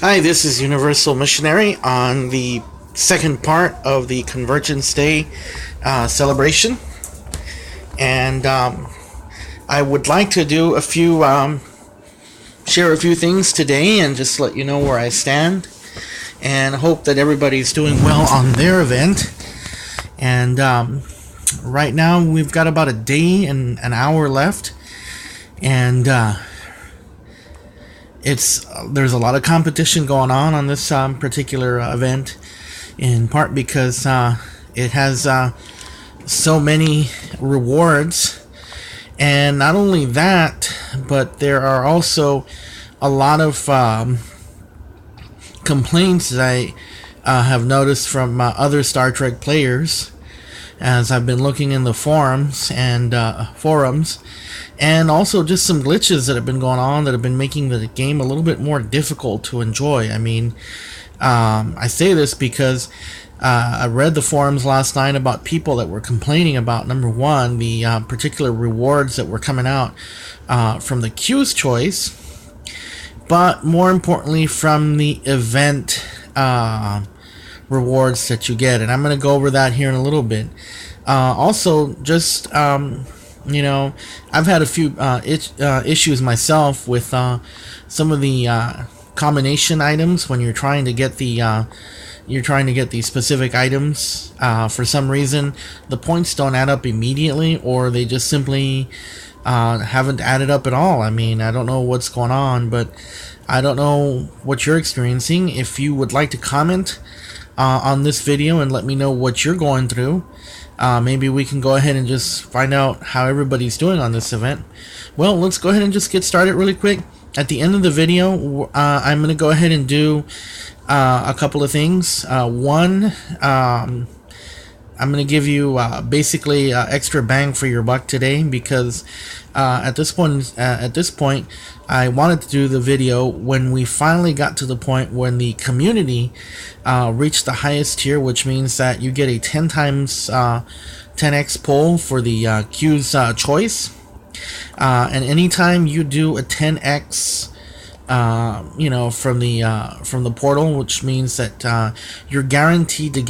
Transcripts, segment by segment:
Hi, this is Universal Missionary on the second part of the Convergence Day celebration. And I would like to do share a few things today and just let you know where I stand. And hope that everybody's doing well on their event. And right now we've got about a day and an hour left. And there's a lot of competition going on this particular event, in part because it has so many rewards, and not only that, but there are also a lot of complaints that I have noticed from other Star Trek players as I've been looking in the forums, and also just some glitches that have been going on that have been making the game a little bit more difficult to enjoy. I mean, I say this because I read the forums last night about people that were complaining about, number one, the particular rewards that were coming out from the queue's choice, but more importantly from the event rewards that you get. And I'm going to go over that here in a little bit. Also, just I've had a few issues myself with some of the combination items when you're trying to get the specific items. For some reason, the points don't add up immediately, or they just simply haven't added up at all. I mean, I don't know what's going on, but I don't know what you're experiencing. If you would like to comment on this video and let me know what you're going through, maybe we can go ahead and just find out how everybody's doing on this event. Well, let's go ahead and just get started really quick. At the end of the video, I'm going to go ahead and do a couple of things. One, I'm going to give you basically extra bang for your buck today, because at this point, I wanted to do the video when we finally got to the point when the community reached the highest tier, which means that you get a 10 times 10x pull for the queue's choice, and anytime you do a 10x from the portal, which means that you're guaranteed to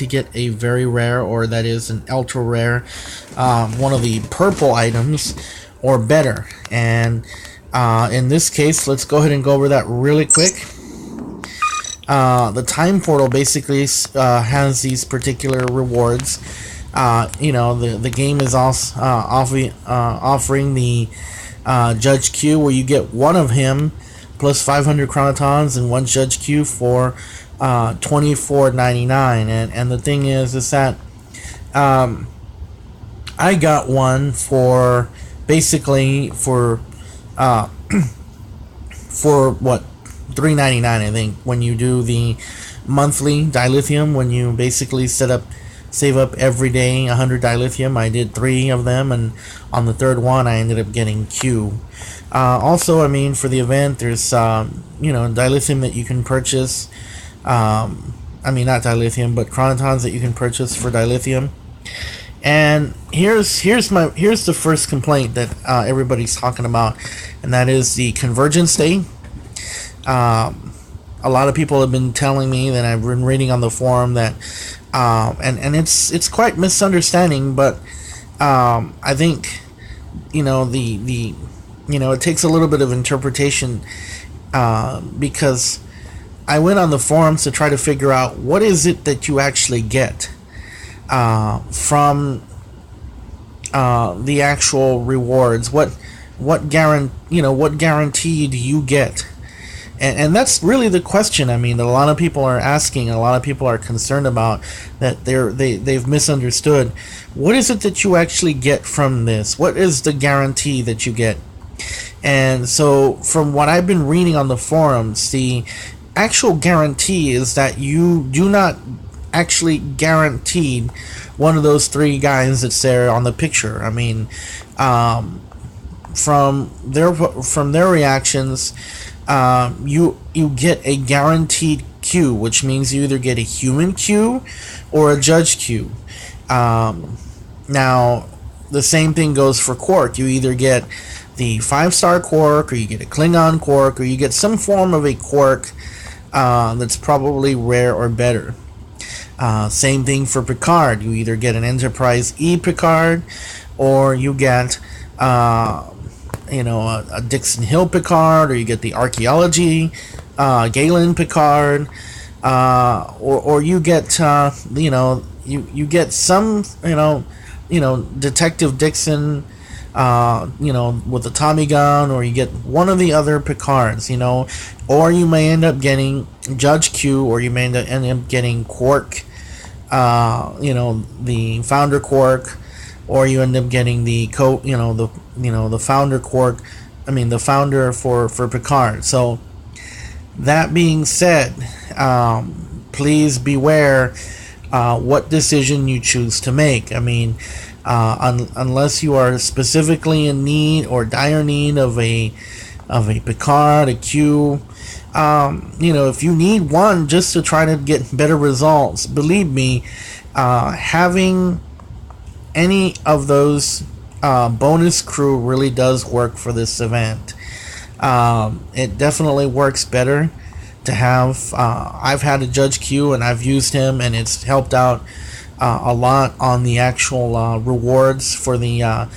get a very rare, or that is an ultra rare, one of the purple items or better. And in this case, let's go ahead and go over that really quick. The time portal basically has these particular rewards. The game is also offering the Judge Q, where you get one of him plus 500 chronotons and one Judge Q for $24.99. And the thing is that I got one for basically for what, $3.99, I think, when you do the monthly dilithium, when you basically save up every day 100 dilithium. I did 3 of them, and on the third one I ended up getting Q. Also, I mean, for the event, there's dilithium that you can purchase. Not dilithium, but chronotons that you can purchase for dilithium. And here's the first complaint that everybody's talking about, and that is the Convergence Day. A lot of people have been telling me that I've been reading on the forum that and it's quite misunderstanding, but I think it takes a little bit of interpretation, because I went on the forums to try to figure out what is it that you actually get from the actual rewards. What guarantee do you get? And that's really the question. I mean, that a lot of people are asking, and a lot of people are concerned about, that they've misunderstood. What is it that you actually get from this? What is the guarantee that you get? And so, from what I've been reading on the forums, the actual guarantee is that you do not actually guaranteed one of those 3 guys that's there on the picture. I mean, from their reactions, you get a guaranteed Q, which means you either get a human Q or a judge Q. Now, the same thing goes for Quark. You either get the 5-star quirk, or you get a Klingon quirk, or you get some form of a quirk that's probably rare or better. Same thing for Picard. You either get an Enterprise E Picard, or you get a Dixon Hill Picard, or you get the Archaeology Galen Picard, or you get you get some Detective Dixon, with a Tommy gun, or you get one of the other Picards, or you may end up getting Judge Q, or you may end up getting Quark, the Founder Quark, or you end up getting the Founder Quark. I mean, the Founder for Picard. So that being said, please beware what decision you choose to make. I mean, unless you are specifically in need or dire need of a Picard, a Q, if you need one just to try to get better results, believe me, having any of those bonus crew really does work for this event. It definitely works better to have. I've had a Judge Q and I've used him, and it's helped out a lot on the actual rewards for the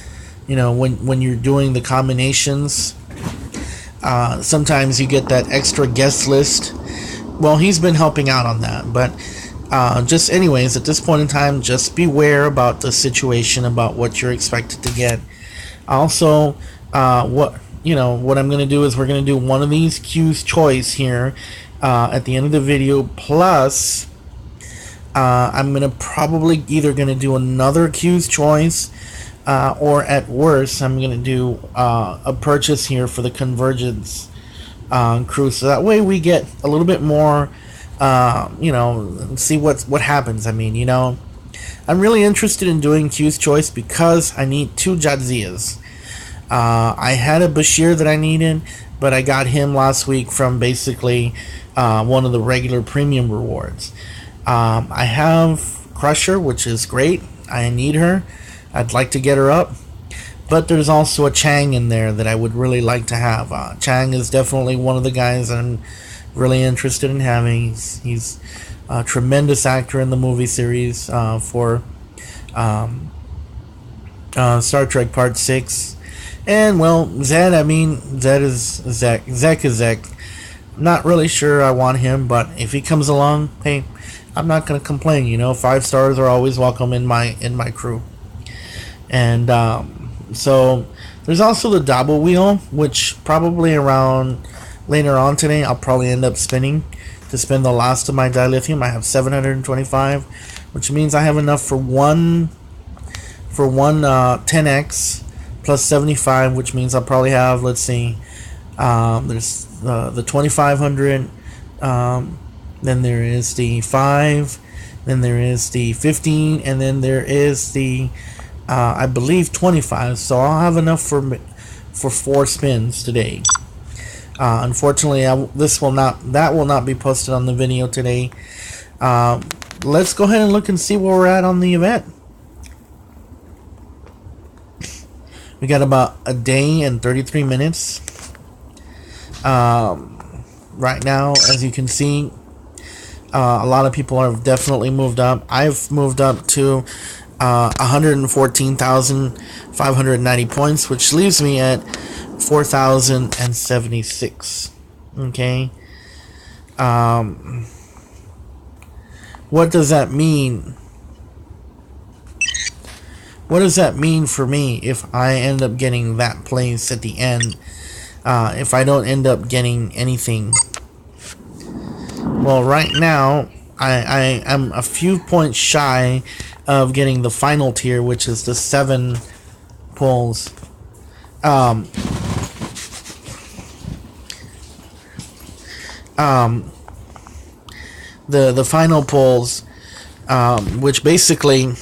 when you're doing the combinations. Sometimes you get that extra guest list. Well, he's been helping out on that, but just anyways, at this point in time, just beware about the situation, about what you're expected to get. Also, what I'm going to do is we're going to do one of these Q's choice here at the end of the video, plus I'm going to probably either going to do another Q's choice, or at worst I'm going to do a purchase here for the Convergence crew, so that way we get a little bit more, see what happens. I mean, I'm really interested in doing Q's choice because I need 2 Jadzias. I had a Bashir that I needed, but I got him last week from basically one of the regular premium rewards. I have Crusher, which is great. I need her. I'd like to get her up. But there's also a Chang in there that I would really like to have. Chang is definitely one of the guys that I'm really interested in having. He's a tremendous actor in the movie series for Star Trek Part 6. And, well, Zed, Zed is Zek. Zek is Zek. Not really sure I want him, but if he comes along, hey, I'm not going to complain. 5 stars are always welcome in my crew. And so there's also the double wheel, which probably around later on today I'll probably end up spinning to spend the last of my dilithium. I have 725, which means I have enough for one 10x plus 75, which means I'll probably have, let's see, there's the 2500, then there is the 5, then there is the 15, and then there is the I believe 25. So I'll have enough for 4 spins today. Unfortunately, that will not be posted on the video today. Let's go ahead and look and see where we're at on the event. We got about a day and 33 minutes. Right now, as you can see, a lot of people have definitely moved up. I've moved up to 114,590 points, which leaves me at 4,076. Okay. What does that mean? What does that mean for me if I end up getting that place at the end? If I don't end up getting anything? Well, right now, I am a few points shy of getting the final tier, which is the 7 pulls. The final pulls, which basically,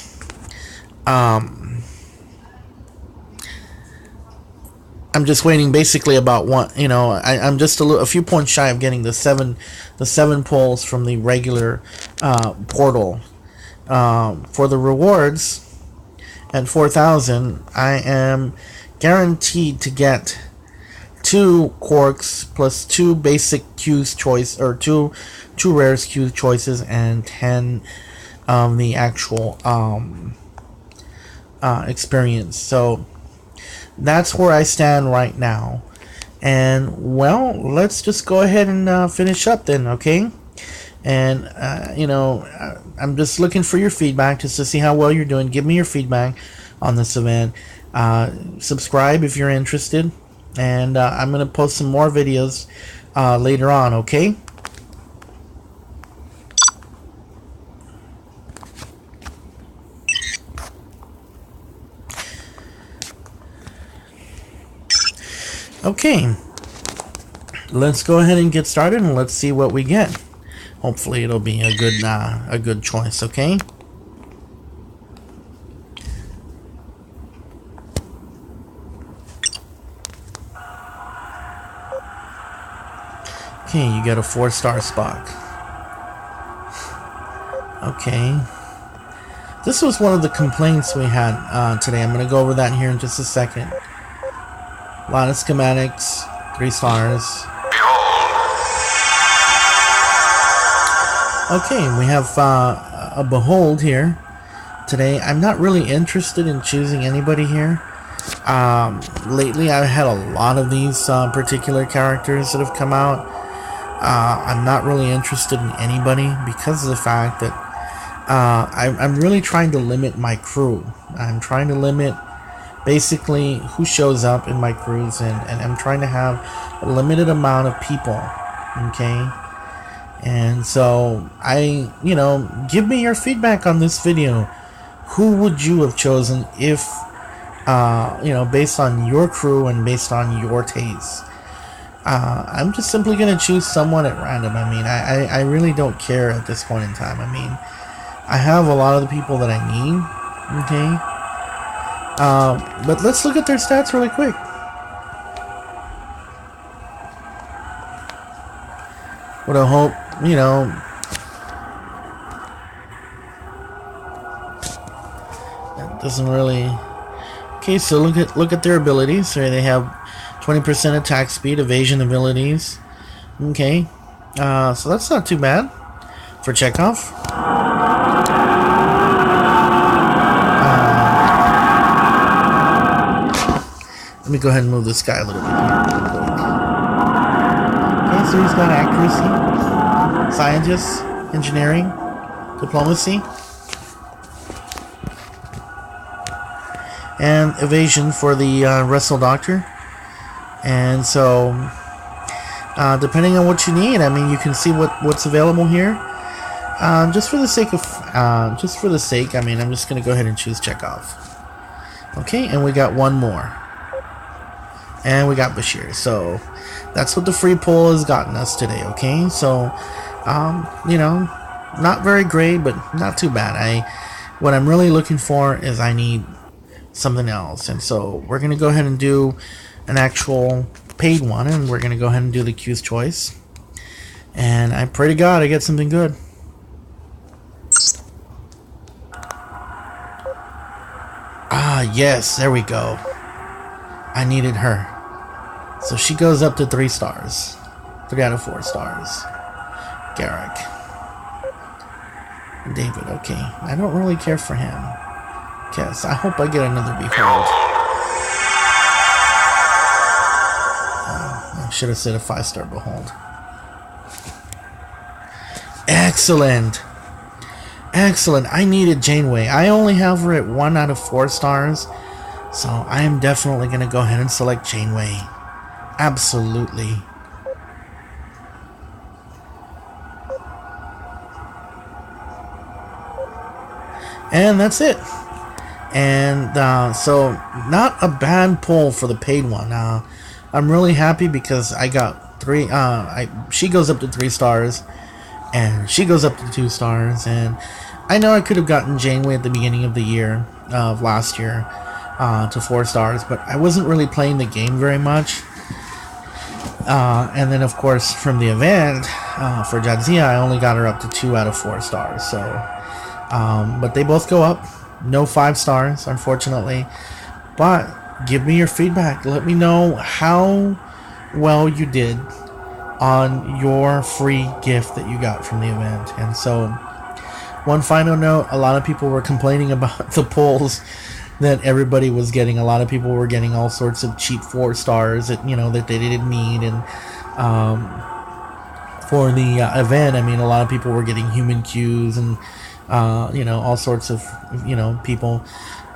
I'm just waiting basically about one, I'm just a few points shy of getting the seven pulls from the regular portal. For the rewards at 4,000, I am guaranteed to get 2 quarks plus 2 basic Q's choice, or two rares Q choices, and 10 the actual experience. So that's where I stand right now. And well, let's just go ahead and finish up then, okay? And I'm just looking for your feedback just to see how well you're doing. Give me your feedback on this event. Subscribe if you're interested, and I'm gonna post some more videos later on, okay? Okay, let's go ahead and get started, and let's see what we get. Hopefully it'll be a good choice, okay? Okay, you got a 4-star Spock. Okay. This was one of the complaints we had today. I'm going to go over that here in just a second. A lot of schematics, 3 stars. Okay, we have a Behold here today. I'm not really interested in choosing anybody here. Lately I've had a lot of these particular characters that have come out. I'm not really interested in anybody because of the fact that I'm really trying to limit my crew. I'm trying to limit basically who shows up in my crews, and I'm trying to have a limited amount of people, okay? And so give me your feedback on this video. Who would you have chosen if based on your crew and based on your taste? I'm just simply going to choose someone at random. I mean, I really don't care at this point in time. I mean, I have a lot of the people that I need, okay? But let's look at their stats really quick. Would I hope, that doesn't really... Okay, so look at their abilities. So they have 20% attack speed, evasion abilities. Okay, so that's not too bad for Chekhov. Let me go ahead and move this guy a little bit here. Okay, so he's got accuracy, scientist, engineering, diplomacy, and evasion for the Wrestle Doctor. And so depending on what you need, I mean, you can see what's available here. Just for the sake, I mean, I'm just gonna go ahead and choose Chekhov. Okay, and we got one more, and we got Bashir. So that's what the free poll has gotten us today. Okay, so not very great, but not too bad. What I'm really looking for is I need something else, and so we're gonna go ahead and do an actual paid one, and we're gonna go ahead and do the Q's choice, and I pray to God I get something good. Ah, yes, there we go. I needed her, so she goes up to 3 stars, 3 out of 4 stars. Garrick, David. Okay, I don't really care for him. Yes, I hope I get another Behold. I should have said a 5-star Behold. Excellent. Excellent. I needed Janeway. I only have her at 1 out of 4 stars. So I am definitely going to go ahead and select Janeway. Absolutely. And that's it. And so not a bad pull for the paid one. I'm really happy because I got 3. She goes up to 3 stars, and she goes up to 2 stars. And I know I could have gotten Janeway at the beginning of the year, of last year, to 4 stars, but I wasn't really playing the game very much. And then of course from the event for Jadzia, I only got her up to 2 out of 4 stars. So, but they both go up. No 5 stars, unfortunately. But give me your feedback. Let me know how well you did on your free gift that you got from the event. And so, one final note, a lot of people were complaining about the polls that everybody was getting. A lot of people were getting all sorts of cheap 4 stars that, that they didn't need. And for the event, I mean, a lot of people were getting human cues and all sorts of people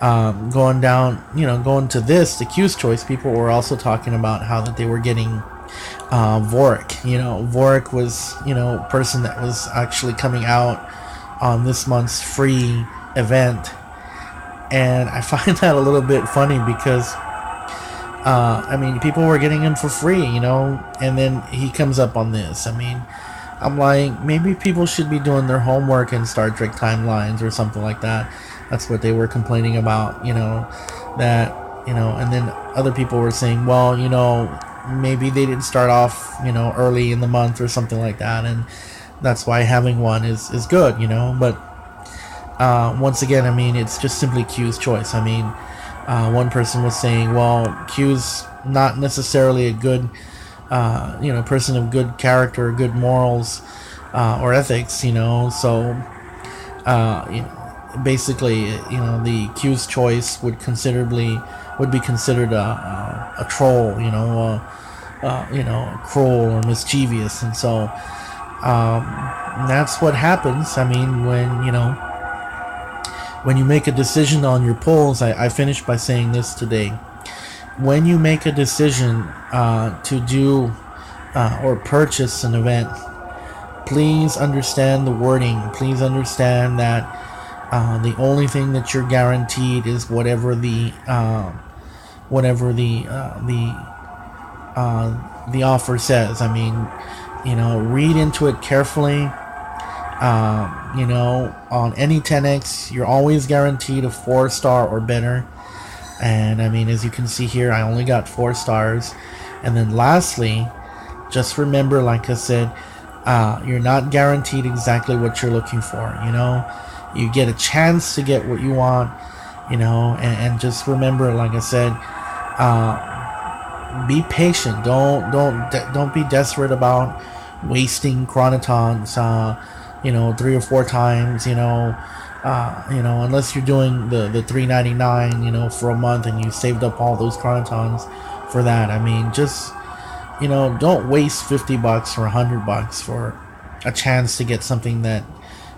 going down, going to the Q's choice. People were also talking about how that they were getting Vorik. Vorik was a person that was actually coming out on this month's free event, and I find that a little bit funny because I mean, people were getting him for free, and then he comes up on this. I mean, I'm like, maybe people should be doing their homework in Star Trek timelines or something like that. That's what they were complaining about, and then other people were saying, well, maybe they didn't start off, early in the month or something like that, and that's why having one is good, but once again, I mean, it's just simply Q's choice. I mean, one person was saying, well, Q's not necessarily a good, person of good character, good morals, or ethics, so, basically, the Q's choice would be considered a troll, cruel or mischievous, and so, that's what happens. I mean, when you make a decision on your polls, I finished by saying this today. When you make a decision to do or purchase an event, please understand the wording. Please understand that the only thing that you're guaranteed is whatever the offer says. I mean, read into it carefully. On any 10X, you're always guaranteed a 4-star or better. And I mean, as you can see here, I only got 4 stars. And then lastly, just remember, like I said, you're not guaranteed exactly what you're looking for. You get a chance to get what you want, and just remember, like I said, be patient. Don't be desperate about wasting chronotons, 3 or 4 times, unless you're doing the $3.99, for a month and you saved up all those chronotons for that. I mean, just, don't waste $50 or $100 for a chance to get something that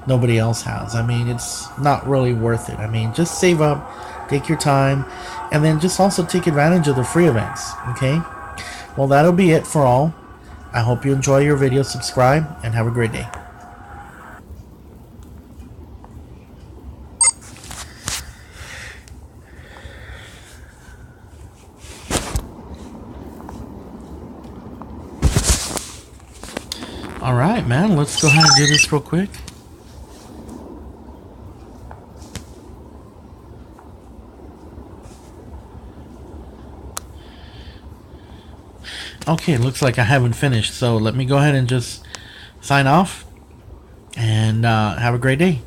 nobody else has. I mean, it's not really worth it. I mean, just save up, take your time, and then just also take advantage of the free events. Okay? Well, that'll be it for all. I hope you enjoy your video, subscribe, and have a great day. Alright, man, let's go ahead and do this real quick. Okay, it looks like I haven't finished, so let me go ahead and just sign off, and have a great day.